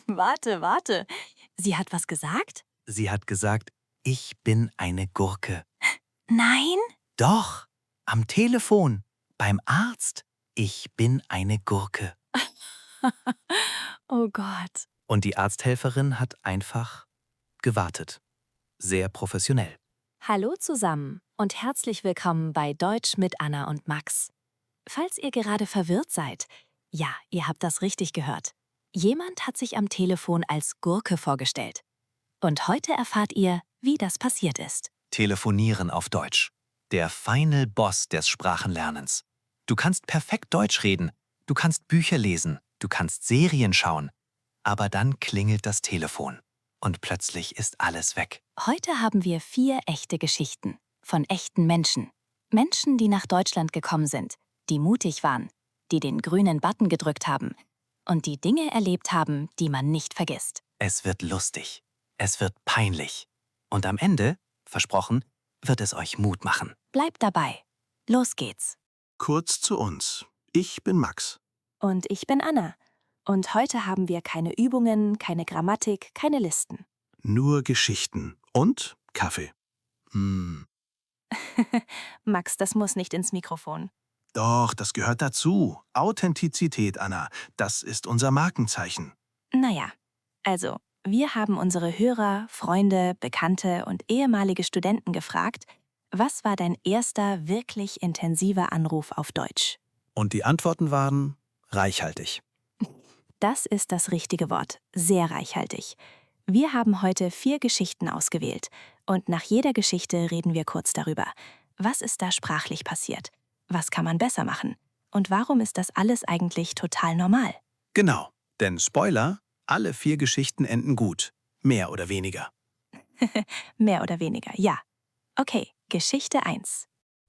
Warte. Sie hat was gesagt? Sie hat gesagt, ich bin eine Gurke. Nein? Doch, am Telefon, beim Arzt. Ich bin eine Gurke. Oh Gott. Und die Arzthelferin hat einfach gewartet. Sehr professionell. Hallo zusammen und herzlich willkommen bei Deutsch mit Anna und Max. Falls ihr gerade verwirrt seid, ja, ihr habt das richtig gehört. Jemand hat sich am Telefon als Gurke vorgestellt. Und heute erfahrt ihr, wie das passiert ist. Telefonieren auf Deutsch. Der Final Boss des Sprachenlernens. Du kannst perfekt Deutsch reden, du kannst Bücher lesen, du kannst Serien schauen. Aber dann klingelt das Telefon. Und plötzlich ist alles weg. Heute haben wir 4 echte Geschichten von echten Menschen. Menschen, die nach Deutschland gekommen sind, die mutig waren, die den grünen Button gedrückt haben und die Dinge erlebt haben, die man nicht vergisst. Es wird lustig. Es wird peinlich. Und am Ende, versprochen, wird es euch Mut machen. Bleibt dabei. Los geht's. Kurz zu uns. Ich bin Max. Und ich bin Anna. Und heute haben wir keine Übungen, keine Grammatik, keine Listen. Nur Geschichten und Kaffee. Max, das muss nicht ins Mikrofon. Doch, das gehört dazu. Authentizität, Anna. Das ist unser Markenzeichen. Naja, also, wir haben unsere Hörer, Freunde, Bekannte und ehemalige Studenten gefragt, was war dein erster wirklich intensiver Anruf auf Deutsch? Und die Antworten waren reichhaltig. Das ist das richtige Wort, sehr reichhaltig. Wir haben heute 4 Geschichten ausgewählt und nach jeder Geschichte reden wir kurz darüber. Was ist da sprachlich passiert? Was kann man besser machen? Und warum ist das alles eigentlich total normal? Genau, denn Spoiler, alle 4 Geschichten enden gut. Mehr oder weniger. Mehr oder weniger, ja. Okay, Geschichte 1.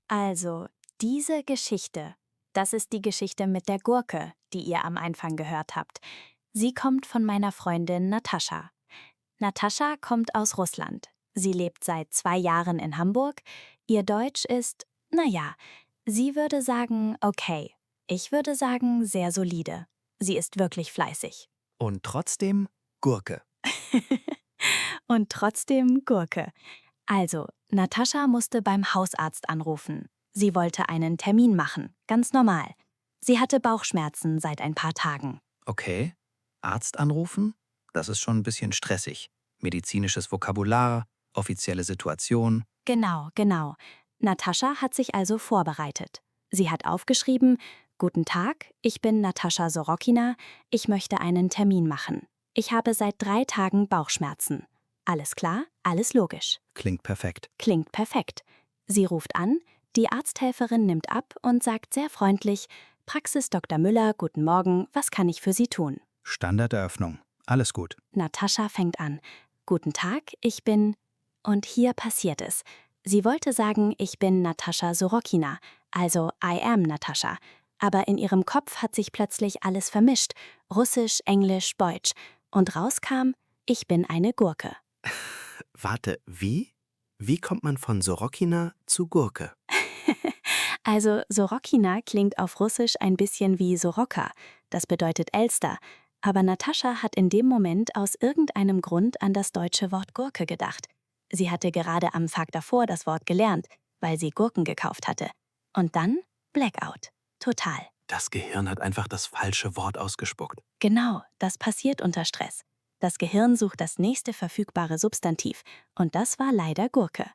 Also, diese Geschichte, das ist die Geschichte mit der Gurke, die ihr am Anfang gehört habt. Sie kommt von meiner Freundin Natascha. Natascha kommt aus Russland. Sie lebt seit 2 Jahren in Hamburg. Ihr Deutsch ist, naja, sie würde sagen, okay. Ich würde sagen, sehr solide. Sie ist wirklich fleißig. Und trotzdem Gurke. Und trotzdem Gurke. Also, Natascha musste beim Hausarzt anrufen. Sie wollte einen Termin machen, ganz normal. Sie hatte Bauchschmerzen seit ein paar Tagen. Okay, Arzt anrufen? Das ist schon ein bisschen stressig. Medizinisches Vokabular, offizielle Situation. Genau. Natascha hat sich also vorbereitet. Sie hat aufgeschrieben, Guten Tag, ich bin Natascha Sorokina, ich möchte einen Termin machen. Ich habe seit 3 Tagen Bauchschmerzen. Alles klar, alles logisch. Klingt perfekt. Klingt perfekt. Sie ruft an, die Arzthelferin nimmt ab und sagt sehr freundlich, Praxis Dr. Müller, guten Morgen, was kann ich für Sie tun? Standarderöffnung. Alles gut. Natascha fängt an. Guten Tag, ich bin... Und hier passiert es. Sie wollte sagen, ich bin Natascha Sorokina, also I am Natascha. Aber in ihrem Kopf hat sich plötzlich alles vermischt. Russisch, Englisch, Deutsch. Und rauskam, ich bin eine Gurke. Warte, wie? Wie kommt man von Sorokina zu Gurke? Also Sorokina klingt auf Russisch ein bisschen wie Soroka. Das bedeutet Elster. Aber Natascha hat in dem Moment aus irgendeinem Grund an das deutsche Wort Gurke gedacht. Sie hatte gerade am Tag davor das Wort gelernt, weil sie Gurken gekauft hatte. Und dann Blackout. Total. Das Gehirn hat einfach das falsche Wort ausgespuckt. Genau, das passiert unter Stress. Das Gehirn sucht das nächste verfügbare Substantiv. Und das war leider Gurke.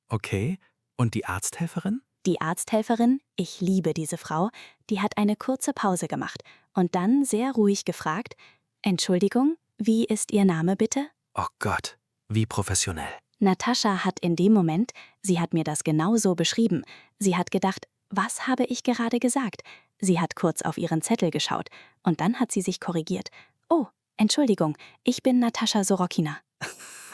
Okay, und die Arzthelferin? Die Arzthelferin, ich liebe diese Frau, die hat eine kurze Pause gemacht und dann sehr ruhig gefragt, Entschuldigung, wie ist Ihr Name bitte? Oh Gott, wie professionell. Natascha hat in dem Moment, sie hat mir das genau so beschrieben, sie hat gedacht, was habe ich gerade gesagt? Sie hat kurz auf ihren Zettel geschaut und dann hat sie sich korrigiert. Oh, Entschuldigung, ich bin Natascha Sorokina.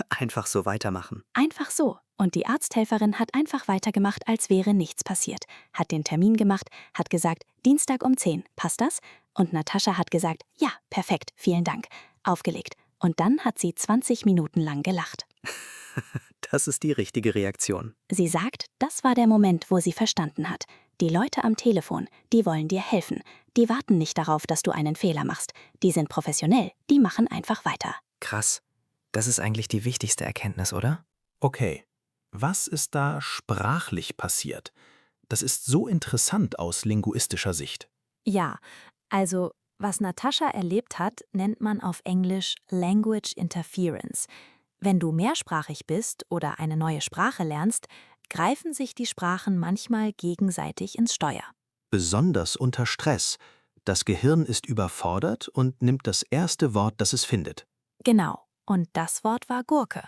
Einfach so weitermachen. Einfach so. Und die Arzthelferin hat einfach weitergemacht, als wäre nichts passiert. Hat den Termin gemacht, hat gesagt, Dienstag um 10, passt das? Und Natascha hat gesagt, ja, perfekt, vielen Dank. Aufgelegt. Und dann hat sie 20 Minuten lang gelacht. Das ist die richtige Reaktion. Sie sagt, das war der Moment, wo sie verstanden hat. Die Leute am Telefon, die wollen dir helfen. Die warten nicht darauf, dass du einen Fehler machst. Die sind professionell, die machen einfach weiter. Krass. Das ist eigentlich die wichtigste Erkenntnis, oder? Okay, was ist da sprachlich passiert? Das ist so interessant aus linguistischer Sicht. Ja, also was Natascha erlebt hat, nennt man auf Englisch Language Interference. Wenn du mehrsprachig bist oder eine neue Sprache lernst, greifen sich die Sprachen manchmal gegenseitig ins Steuer. Besonders unter Stress. Das Gehirn ist überfordert und nimmt das erste Wort, das es findet. Genau, und das Wort war Gurke.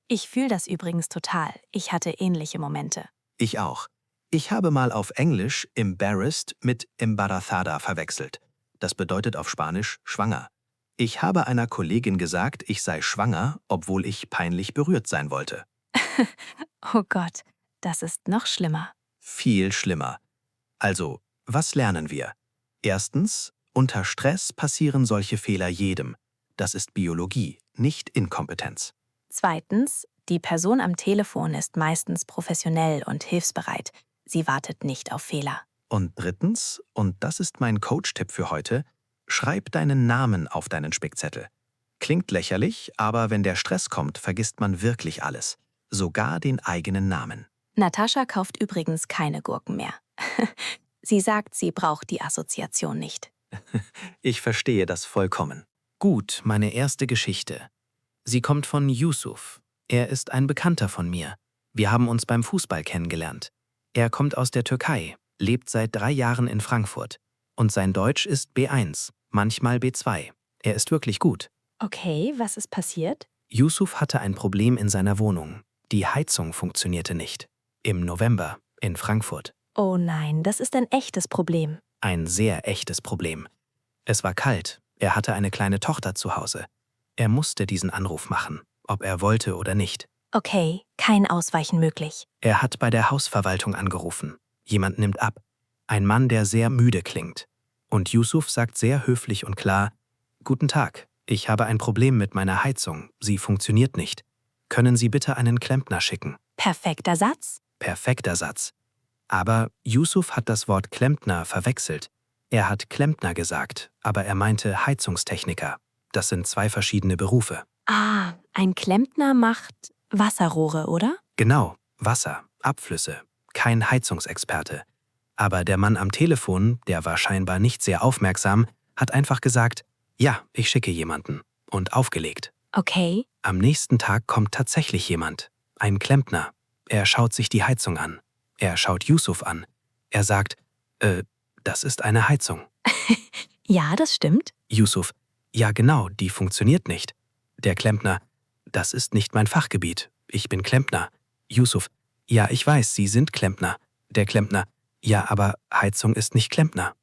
Ich fühle das übrigens total. Ich hatte ähnliche Momente. Ich auch. Ich habe mal auf Englisch embarrassed mit embarazada verwechselt. Das bedeutet auf Spanisch schwanger. Ich habe einer Kollegin gesagt, ich sei schwanger, obwohl ich peinlich berührt sein wollte. Oh Gott, das ist noch schlimmer. Viel schlimmer. Also, was lernen wir? Erstens, unter Stress passieren solche Fehler jedem. Das ist Biologie, nicht Inkompetenz. Zweitens, die Person am Telefon ist meistens professionell und hilfsbereit. Sie wartet nicht auf Fehler. Und drittens, und das ist mein Coach-Tipp für heute, schreib deinen Namen auf deinen Spickzettel. Klingt lächerlich, aber wenn der Stress kommt, vergisst man wirklich alles. Sogar den eigenen Namen. Natascha kauft übrigens keine Gurken mehr. Sie sagt, sie braucht die Assoziation nicht. Ich verstehe das vollkommen. Gut, meine erste Geschichte. Sie kommt von Yusuf. Er ist ein Bekannter von mir. Wir haben uns beim Fußball kennengelernt. Er kommt aus der Türkei, lebt seit 3 Jahren in Frankfurt. Und sein Deutsch ist B1, manchmal B2. Er ist wirklich gut. Okay, was ist passiert? Yusuf hatte ein Problem in seiner Wohnung. Die Heizung funktionierte nicht. Im November in Frankfurt. Oh nein, das ist ein echtes Problem. Ein sehr echtes Problem. Es war kalt. Er hatte eine kleine Tochter zu Hause. Er musste diesen Anruf machen, ob er wollte oder nicht. Okay, kein Ausweichen möglich. Er hat bei der Hausverwaltung angerufen. Jemand nimmt ab. Ein Mann, der sehr müde klingt. Und Yusuf sagt sehr höflich und klar: Guten Tag, ich habe ein Problem mit meiner Heizung. Sie funktioniert nicht. Können Sie bitte einen Klempner schicken? Perfekter Satz. Perfekter Satz. Aber Yusuf hat das Wort Klempner verwechselt. Er hat Klempner gesagt, aber er meinte Heizungstechniker. Das sind 2 verschiedene Berufe. Ah, ein Klempner macht Wasserrohre, oder? Genau, Wasser, Abflüsse, kein Heizungsexperte. Aber der Mann am Telefon, der war scheinbar nicht sehr aufmerksam, hat einfach gesagt: Ja, ich schicke jemanden. Und aufgelegt. Okay. Am nächsten Tag kommt tatsächlich jemand. Ein Klempner. Er schaut sich die Heizung an. Er schaut Yusuf an. Er sagt: Das ist eine Heizung. Ja, das stimmt. Yusuf: Ja genau, die funktioniert nicht. Der Klempner: Das ist nicht mein Fachgebiet. Ich bin Klempner. Yusuf: Ja, ich weiß, Sie sind Klempner. Der Klempner: Ja, aber Heizung ist nicht Klempner.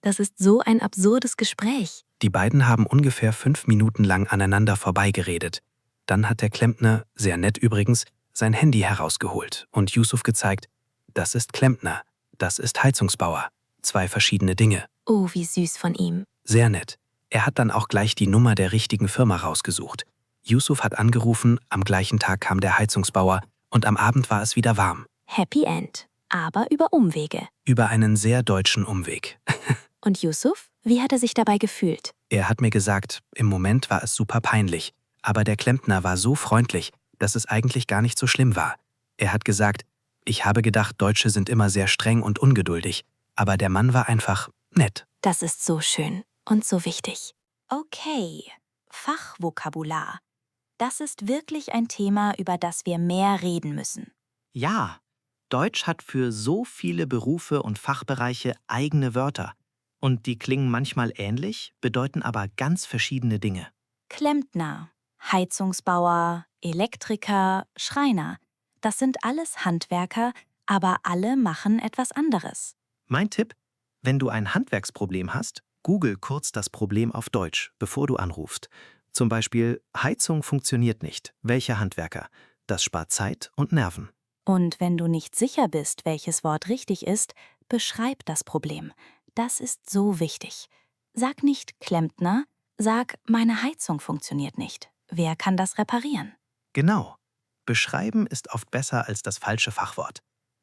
Das ist so ein absurdes Gespräch. Die beiden haben ungefähr 5 Minuten lang aneinander vorbeigeredet. Dann hat der Klempner, sehr nett übrigens, sein Handy herausgeholt und Yusuf gezeigt: Das ist Klempner, das ist Heizungsbauer. 2 verschiedene Dinge. Oh, wie süß von ihm. Sehr nett. Er hat dann auch gleich die Nummer der richtigen Firma rausgesucht. Yusuf hat angerufen, am gleichen Tag kam der Heizungsbauer und am Abend war es wieder warm. Happy End. Aber über Umwege. Über einen sehr deutschen Umweg. Und Yusuf? Wie hat er sich dabei gefühlt? Er hat mir gesagt, im Moment war es super peinlich, aber der Klempner war so freundlich, dass es eigentlich gar nicht so schlimm war. Er hat gesagt: Ich habe gedacht, Deutsche sind immer sehr streng und ungeduldig, aber der Mann war einfach nett. Das ist so schön und so wichtig. Okay, Fachvokabular. Das ist wirklich ein Thema, über das wir mehr reden müssen. Ja, Deutsch hat für so viele Berufe und Fachbereiche eigene Wörter. Und die klingen manchmal ähnlich, bedeuten aber ganz verschiedene Dinge. Klempner, Heizungsbauer, Elektriker, Schreiner. Das sind alles Handwerker, aber alle machen etwas anderes. Mein Tipp: Wenn du ein Handwerksproblem hast, google kurz das Problem auf Deutsch, bevor du anrufst. Zum Beispiel: Heizung funktioniert nicht. Welcher Handwerker? Das spart Zeit und Nerven. Und wenn du nicht sicher bist, welches Wort richtig ist, beschreib das Problem. Das ist so wichtig. Sag nicht Klempner, sag: Meine Heizung funktioniert nicht. Wer kann das reparieren? Genau. Beschreiben ist oft besser als das falsche Fachwort.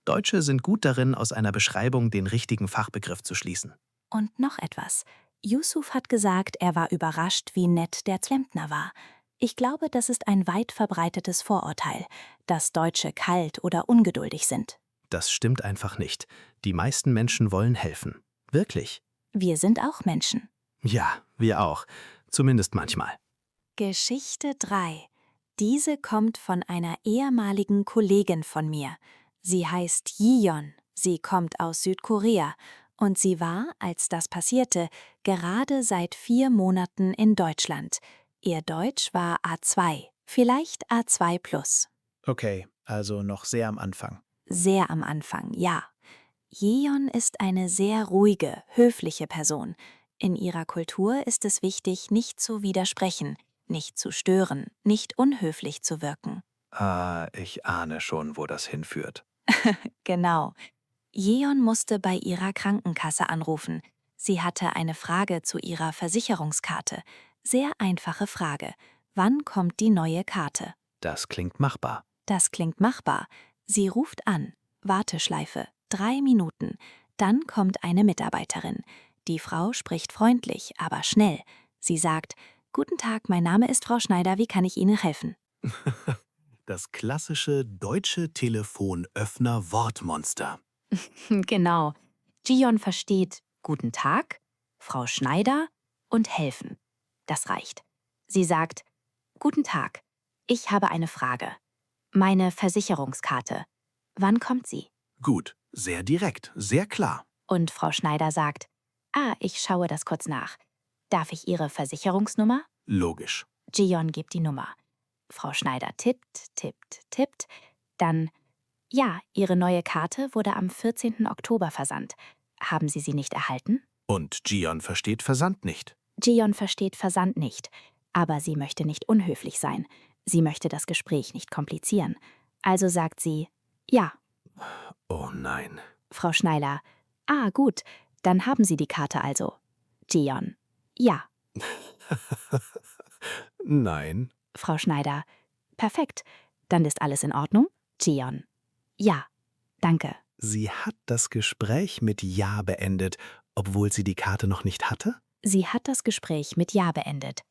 Deutsche sind gut darin, aus einer Beschreibung den richtigen Fachbegriff zu schließen. Und noch etwas. Yusuf hat gesagt, er war überrascht, wie nett der Klempner war. Ich glaube, das ist ein weit verbreitetes Vorurteil, dass Deutsche kalt oder ungeduldig sind. Das stimmt einfach nicht. Die meisten Menschen wollen helfen. Wirklich. Wir sind auch Menschen. Ja, wir auch. Zumindest manchmal. Geschichte 3. Diese kommt von einer ehemaligen Kollegin von mir. Sie heißt Jiyeon. Sie kommt aus Südkorea. Und sie war, als das passierte, gerade seit 4 Monaten in Deutschland. Ihr Deutsch war A2, vielleicht A2+. Okay, also noch sehr am Anfang. Sehr am Anfang, ja. Jeon ist eine sehr ruhige, höfliche Person. In ihrer Kultur ist es wichtig, nicht zu widersprechen, nicht zu stören, nicht unhöflich zu wirken. Ich ahne schon, wo das hinführt. Genau. Jeon musste bei ihrer Krankenkasse anrufen. Sie hatte eine Frage zu ihrer Versicherungskarte. Sehr einfache Frage. Wann kommt die neue Karte? Das klingt machbar. Das klingt machbar. Sie ruft an. Warteschleife. 3 Minuten. Dann kommt eine Mitarbeiterin. Die Frau spricht freundlich, aber schnell. Sie sagt: Guten Tag, mein Name ist Frau Schneider, wie kann ich Ihnen helfen? Das klassische deutsche Telefonöffner-Wortmonster. Genau. Jiyeon versteht Guten Tag, Frau Schneider und helfen. Das reicht. Sie sagt: Guten Tag, ich habe eine Frage. Meine Versicherungskarte. Wann kommt sie? Gut, sehr direkt, sehr klar. Und Frau Schneider sagt: Ich schaue das kurz nach. Darf ich Ihre Versicherungsnummer? Logisch. Jiyeon gibt die Nummer. Frau Schneider tippt, tippt, tippt. Dann: Ja, Ihre neue Karte wurde am 14. Oktober versandt. Haben Sie sie nicht erhalten? Und Jiyeon versteht Versand nicht. Jiyeon versteht Versand nicht. Aber sie möchte nicht unhöflich sein. Sie möchte das Gespräch nicht komplizieren. Also sagt sie: Ja. Oh nein. Frau Schneider: Gut, dann haben Sie die Karte also. Jiyeon: Ja. Nein. Frau Schneider: Perfekt, dann ist alles in Ordnung? Jiyeon: Ja. Danke. Sie hat das Gespräch mit Ja beendet, obwohl sie die Karte noch nicht hatte? Sie hat das Gespräch mit Ja beendet,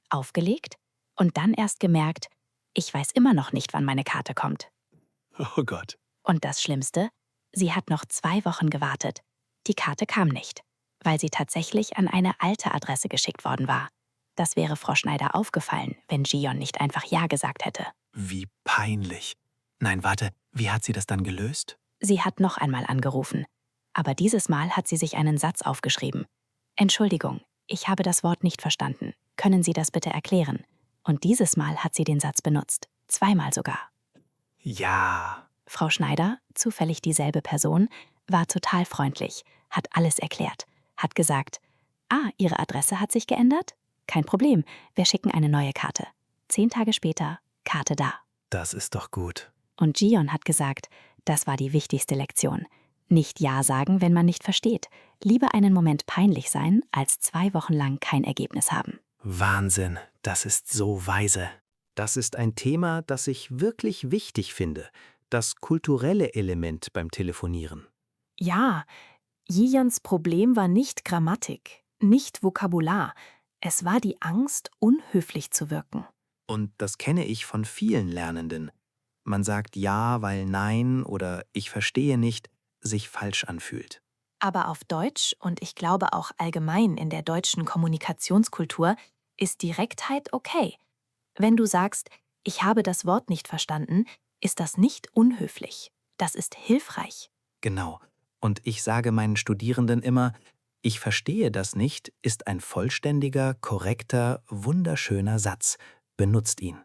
aufgelegt und dann erst gemerkt: Ich weiß immer noch nicht, wann meine Karte kommt. Oh Gott. Und das Schlimmste: Sie hat noch 2 Wochen gewartet. Die Karte kam nicht, weil sie tatsächlich an eine alte Adresse geschickt worden war. Das wäre Frau Schneider aufgefallen, wenn Jiyeon nicht einfach Ja gesagt hätte. Wie peinlich. Nein, warte, wie hat sie das dann gelöst? Sie hat noch einmal angerufen. Aber dieses Mal hat sie sich einen Satz aufgeschrieben. Entschuldigung, ich habe das Wort nicht verstanden. Können Sie das bitte erklären? Und dieses Mal hat sie den Satz benutzt. 2-mal sogar. Ja. Frau Schneider, zufällig dieselbe Person, war total freundlich, hat alles erklärt, hat gesagt: Ihre Adresse hat sich geändert? Kein Problem, wir schicken eine neue Karte. 10 Tage später, Karte da. Das ist doch gut. Und Jiyeon hat gesagt, das war die wichtigste Lektion. Nicht Ja sagen, wenn man nicht versteht. Lieber einen Moment peinlich sein, als 2 Wochen lang kein Ergebnis haben. Wahnsinn, das ist so weise. Das ist ein Thema, das ich wirklich wichtig finde. Das kulturelle Element beim Telefonieren. Ja, Jiyeons Problem war nicht Grammatik, nicht Vokabular. Es war die Angst, unhöflich zu wirken. Und das kenne ich von vielen Lernenden. Man sagt Ja, weil Nein oder Ich verstehe nicht sich falsch anfühlt. Aber auf Deutsch und ich glaube auch allgemein in der deutschen Kommunikationskultur ist Direktheit okay. Wenn du sagst, ich habe das Wort nicht verstanden, ist das nicht unhöflich. Das ist hilfreich. Genau. Und ich sage meinen Studierenden immer, ich verstehe das nicht ist ein vollständiger, korrekter, wunderschöner Satz. Benutzt ihn.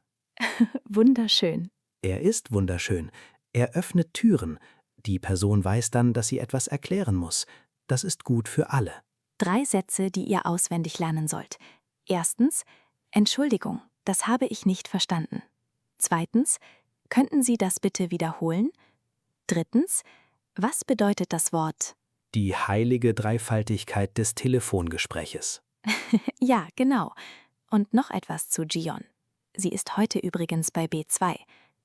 Wunderschön. Er ist wunderschön. Er öffnet Türen. Die Person weiß dann, dass sie etwas erklären muss. Das ist gut für alle. 3 Sätze, die ihr auswendig lernen sollt. Erstens: Entschuldigung, das habe ich nicht verstanden. Zweitens: Könnten Sie das bitte wiederholen? Drittens: Was bedeutet das Wort? Die heilige Dreifaltigkeit des Telefongespräches. Ja, genau. Und noch etwas zu Jiyeon. Sie ist heute übrigens bei B2.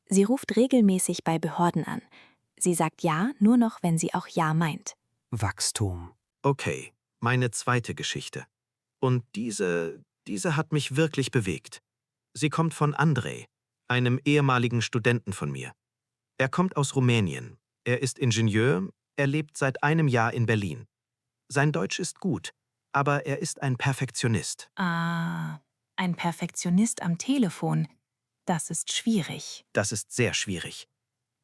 Sie ruft regelmäßig bei Behörden an. Sie sagt Ja nur noch, wenn sie auch Ja meint. Wachstum. Okay, meine zweite Geschichte. Und diese hat mich wirklich bewegt. Sie kommt von Andrei, einem ehemaligen Studenten von mir. Er kommt aus Rumänien. Er ist Ingenieur, er lebt seit einem Jahr in Berlin. Sein Deutsch ist gut, aber er ist ein Perfektionist. Ah, ein Perfektionist am Telefon. Das ist schwierig. Das ist sehr schwierig.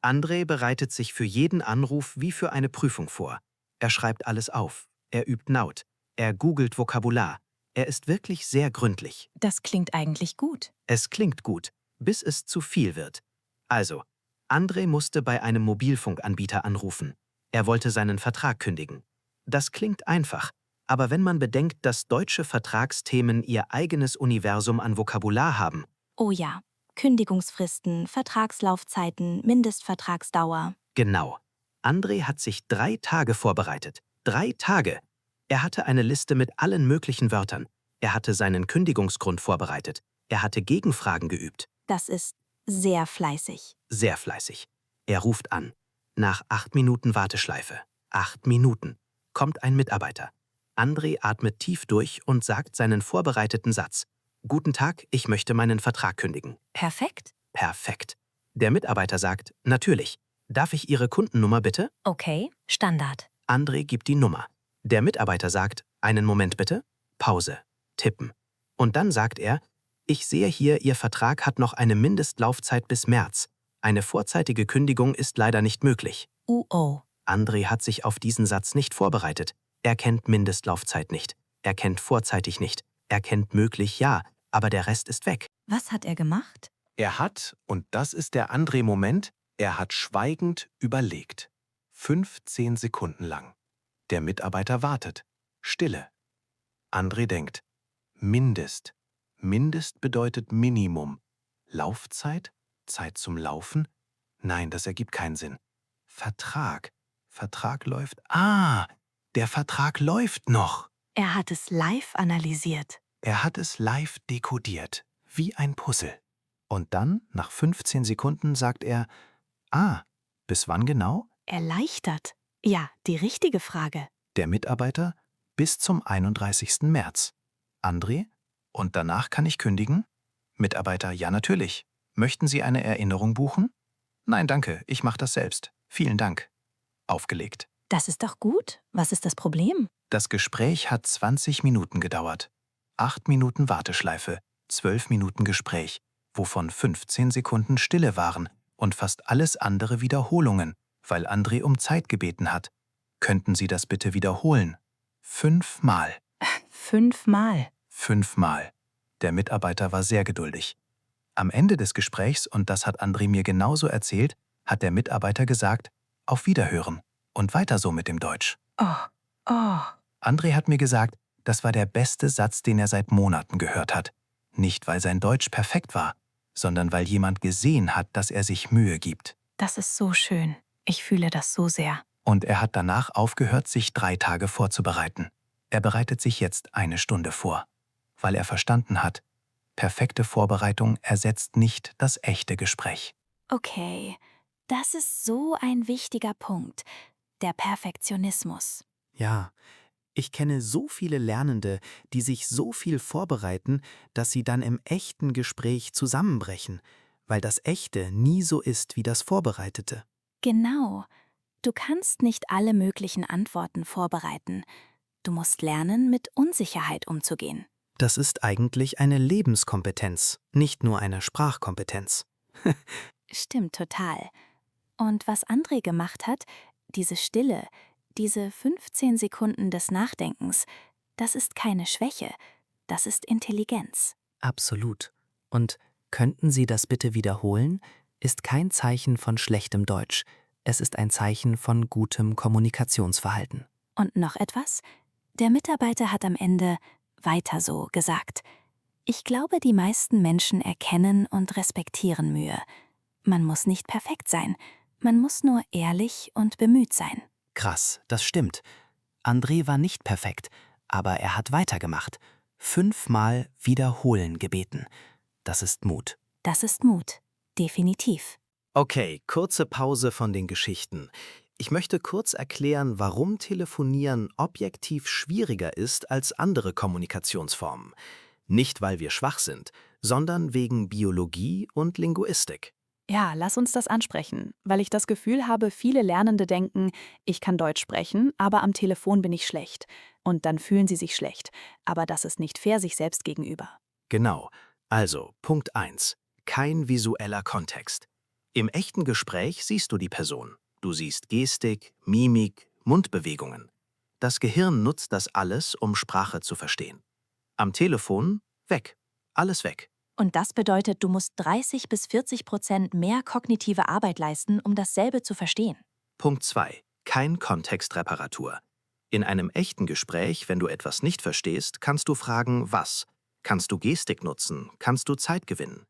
Andrei bereitet sich für jeden Anruf wie für eine Prüfung vor. Er schreibt alles auf. Er übt Naut. Er googelt Vokabular. Er ist wirklich sehr gründlich. Das klingt eigentlich gut. Es klingt gut, bis es zu viel wird. Also, Andrei musste bei einem Mobilfunkanbieter anrufen. Er wollte seinen Vertrag kündigen. Das klingt einfach, aber wenn man bedenkt, dass deutsche Vertragsthemen ihr eigenes Universum an Vokabular haben, Oh ja, Kündigungsfristen, Vertragslaufzeiten, Mindestvertragsdauer. genau. Andrei hat sich 3 Tage vorbereitet. 3 Tage! Er hatte eine Liste mit allen möglichen Wörtern. Er hatte seinen Kündigungsgrund vorbereitet. Er hatte Gegenfragen geübt. Das ist sehr fleißig. Sehr fleißig. Er ruft an. Nach 8 Minuten Warteschleife. 8 Minuten. Kommt ein Mitarbeiter. Andrei atmet tief durch und sagt seinen vorbereiteten Satz. Guten Tag, ich möchte meinen Vertrag kündigen. Perfekt? Perfekt. Der Mitarbeiter sagt, natürlich. Darf ich Ihre Kundennummer bitte? Okay, Standard. André gibt die Nummer. Der Mitarbeiter sagt, einen Moment bitte. Pause. Tippen. Und dann sagt er, ich sehe hier, Ihr Vertrag hat noch eine Mindestlaufzeit bis März. Eine vorzeitige Kündigung ist leider nicht möglich. Oh. André hat sich auf diesen Satz nicht vorbereitet. Er kennt Mindestlaufzeit nicht. Er kennt vorzeitig nicht. Er kennt möglich ja, aber der Rest ist weg. Was hat er gemacht? Er hat, und das ist der André-Moment, er hat schweigend überlegt. 15 Sekunden lang. Der Mitarbeiter wartet. Stille. André denkt. Mindest. Mindest bedeutet Minimum. Laufzeit? Zeit zum Laufen? Nein, das ergibt keinen Sinn. Vertrag. Vertrag läuft. Ah, der Vertrag läuft noch. Er hat es live analysiert. Er hat es live dekodiert, wie ein Puzzle. Und dann, nach 15 Sekunden, sagt er, bis wann genau? Erleichtert. Ja, die richtige Frage. Der Mitarbeiter, bis zum 31. März. André, und danach kann ich kündigen? Mitarbeiter, ja natürlich. Möchten Sie eine Erinnerung buchen? Nein, danke, ich mache das selbst. Vielen Dank. Aufgelegt. Das ist doch gut. Was ist das Problem? Das Gespräch hat 20 Minuten gedauert. 8 Minuten Warteschleife, 12 Minuten Gespräch, wovon 15 Sekunden Stille waren und fast alles andere Wiederholungen, weil André um Zeit gebeten hat. Könnten Sie das bitte wiederholen? 5 Mal. 5 Mal. 5 Mal. Der Mitarbeiter war sehr geduldig. Am Ende des Gesprächs, und das hat André mir genauso erzählt, hat der Mitarbeiter gesagt, auf Wiederhören und weiter so mit dem Deutsch. Oh. André hat mir gesagt, das war der beste Satz, den er seit Monaten gehört hat. Nicht, weil sein Deutsch perfekt war, sondern weil jemand gesehen hat, dass er sich Mühe gibt. Das ist so schön. Ich fühle das so sehr. Und er hat danach aufgehört, sich 3 Tage vorzubereiten. Er bereitet sich jetzt 1 Stunde vor, weil er verstanden hat, perfekte Vorbereitung ersetzt nicht das echte Gespräch. Okay, das ist so ein wichtiger Punkt. Der Perfektionismus. Ja, ich kenne so viele Lernende, die sich so viel vorbereiten, dass sie dann im echten Gespräch zusammenbrechen, weil das Echte nie so ist wie das Vorbereitete. Genau. Du kannst nicht alle möglichen Antworten vorbereiten. Du musst lernen, mit Unsicherheit umzugehen. Das ist eigentlich eine Lebenskompetenz, nicht nur eine Sprachkompetenz. Stimmt total. Und was André gemacht hat, diese Stille, diese 15 Sekunden des Nachdenkens, das ist keine Schwäche, das ist Intelligenz. Absolut. Und könnten Sie das bitte wiederholen? Ist kein Zeichen von schlechtem Deutsch. Es ist ein Zeichen von gutem Kommunikationsverhalten. Und noch etwas? Der Mitarbeiter hat am Ende weiter so gesagt. Ich glaube, die meisten Menschen erkennen und respektieren Mühe. Man muss nicht perfekt sein, man muss nur ehrlich und bemüht sein. Krass, das stimmt. André war nicht perfekt, aber er hat weitergemacht. 5 Mal wiederholen gebeten. Das ist Mut. Das ist Mut, definitiv. Okay, kurze Pause von den Geschichten. Ich möchte kurz erklären, warum Telefonieren objektiv schwieriger ist als andere Kommunikationsformen. Nicht, weil wir schwach sind, sondern wegen Biologie und Linguistik. Ja, lass uns das ansprechen, weil ich das Gefühl habe, viele Lernende denken, ich kann Deutsch sprechen, aber am Telefon bin ich schlecht. Und dann fühlen sie sich schlecht. Aber das ist nicht fair sich selbst gegenüber. Genau. Also, Punkt 1. Kein visueller Kontext. Im echten Gespräch siehst du die Person. Du siehst Gestik, Mimik, Mundbewegungen. Das Gehirn nutzt das alles, um Sprache zu verstehen. Am Telefon weg. Alles weg. Und das bedeutet, du musst 30-40% mehr kognitive Arbeit leisten, um dasselbe zu verstehen. Punkt 2. Kein Kontextreparatur. In einem echten Gespräch, wenn du etwas nicht verstehst, kannst du fragen, was? Kannst du Gestik nutzen? Kannst du Zeit gewinnen?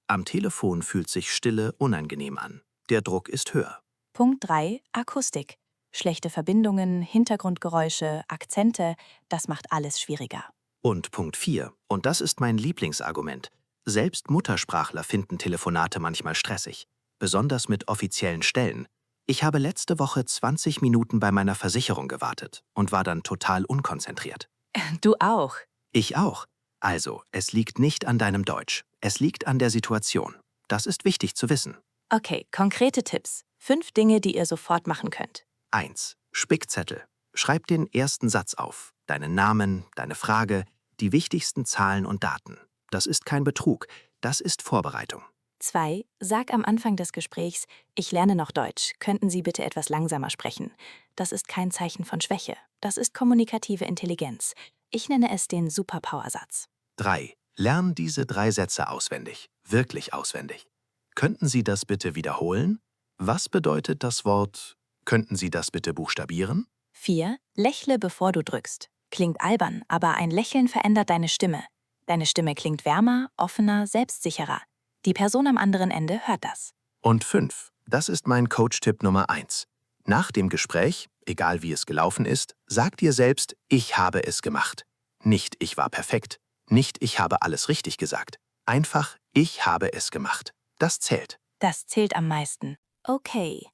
Am Telefon fühlt sich Stille unangenehm an. Der Druck ist höher. Punkt 3. Akustik. Schlechte Verbindungen, Hintergrundgeräusche, Akzente, das macht alles schwieriger. Und Punkt 4. Und das ist mein Lieblingsargument. Selbst Muttersprachler finden Telefonate manchmal stressig. Besonders mit offiziellen Stellen. Ich habe letzte Woche 20 Minuten bei meiner Versicherung gewartet und war dann total unkonzentriert. Du auch. Ich auch. Also, es liegt nicht an deinem Deutsch. Es liegt an der Situation. Das ist wichtig zu wissen. Okay, konkrete Tipps. 5 Dinge, die ihr sofort machen könnt. 1. Spickzettel. Schreib den ersten Satz auf. Deinen Namen, deine Frage, die wichtigsten Zahlen und Daten. Das ist kein Betrug. Das ist Vorbereitung. 2. Sag am Anfang des Gesprächs, ich lerne noch Deutsch. Könnten Sie bitte etwas langsamer sprechen? Das ist kein Zeichen von Schwäche. Das ist kommunikative Intelligenz. Ich nenne es den Superpower-Satz. 3. Lern diese 3 Sätze auswendig. Wirklich auswendig. Könnten Sie das bitte wiederholen? Was bedeutet das Wort? Könnten Sie das bitte buchstabieren? 4. Lächle, bevor du drückst. Klingt albern, aber ein Lächeln verändert deine Stimme. Deine Stimme klingt wärmer, offener, selbstsicherer. Die Person am anderen Ende hört das. Und 5. Das ist mein Coach-Tipp Nummer 1. Nach dem Gespräch, egal wie es gelaufen ist, sag dir selbst, ich habe es gemacht. Nicht, ich war perfekt. Nicht, ich habe alles richtig gesagt. Einfach, ich habe es gemacht. Das zählt. Das zählt am meisten. Okay.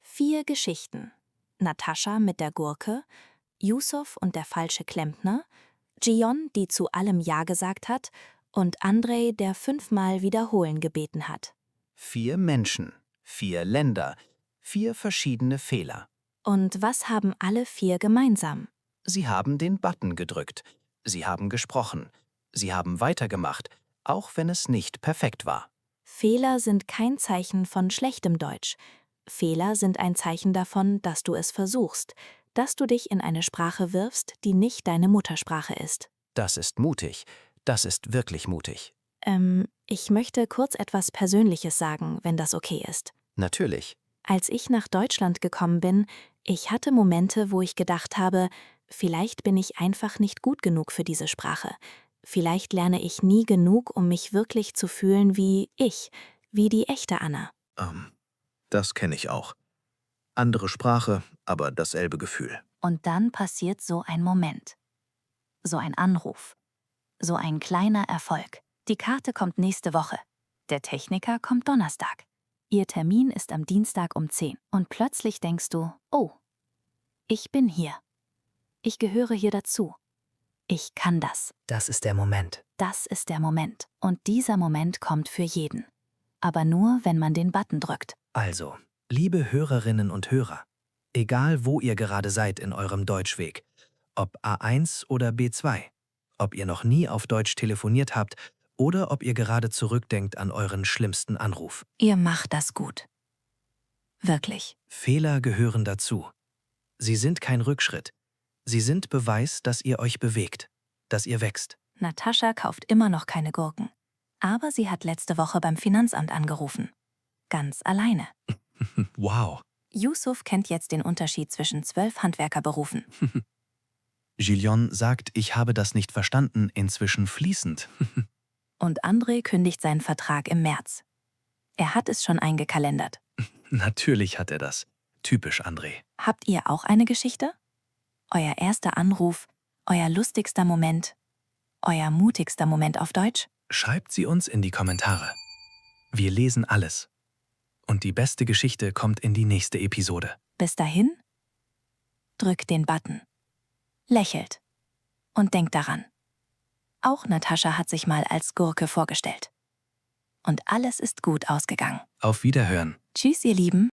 4 Geschichten. Natascha mit der Gurke, Yusuf und der falsche Klempner, Gion, die zu allem Ja gesagt hat, und Andrei, der 5-mal wiederholen gebeten hat. 4 Menschen, 4 Länder, 4 verschiedene Fehler. Und was haben alle 4 gemeinsam? Sie haben den Button gedrückt. Sie haben gesprochen. Sie haben weitergemacht, auch wenn es nicht perfekt war. Fehler sind kein Zeichen von schlechtem Deutsch. Fehler sind ein Zeichen davon, dass du es versuchst, dass du dich in eine Sprache wirfst, die nicht deine Muttersprache ist. Das ist mutig. Das ist wirklich mutig. Ich möchte kurz etwas Persönliches sagen, wenn das okay ist. Natürlich. Als ich nach Deutschland gekommen bin, ich hatte Momente, wo ich gedacht habe, vielleicht bin ich einfach nicht gut genug für diese Sprache. Vielleicht lerne ich nie genug, um mich wirklich zu fühlen wie ich, wie die echte Anna. Das kenne ich auch. Andere Sprache, aber dasselbe Gefühl. Und dann passiert so ein Moment. So ein Anruf. So ein kleiner Erfolg. Die Karte kommt nächste Woche. Der Techniker kommt Donnerstag. Ihr Termin ist am Dienstag um 10. Und plötzlich denkst du, oh, ich bin hier. Ich gehöre hier dazu. Ich kann das. Das ist der Moment. Das ist der Moment. Und dieser Moment kommt für jeden. Aber nur, wenn man den Button drückt. Also, liebe Hörerinnen und Hörer, egal wo ihr gerade seid in eurem Deutschweg, ob A1 oder B2, ob ihr noch nie auf Deutsch telefoniert habt oder ob ihr gerade zurückdenkt an euren schlimmsten Anruf. Ihr macht das gut. Wirklich. Fehler gehören dazu. Sie sind kein Rückschritt. Sie sind Beweis, dass ihr euch bewegt, dass ihr wächst. Natascha kauft immer noch keine Gurken. Aber sie hat letzte Woche beim Finanzamt angerufen. Ganz alleine. Wow. Yusuf kennt jetzt den Unterschied zwischen 12 Handwerkerberufen. Gillion sagt, ich habe das nicht verstanden, inzwischen fließend. Und André kündigt seinen Vertrag im März. Er hat es schon eingekalendert. Natürlich hat er das. Typisch André. Habt ihr auch eine Geschichte? Euer erster Anruf, euer lustigster Moment, euer mutigster Moment auf Deutsch? Schreibt sie uns in die Kommentare. Wir lesen alles. und die beste Geschichte kommt in die nächste Episode. Bis dahin, drückt den Button, lächelt und denkt daran. Auch Natascha hat sich mal als Gurke vorgestellt. Und alles ist gut ausgegangen. Auf Wiederhören. Tschüss, ihr Lieben.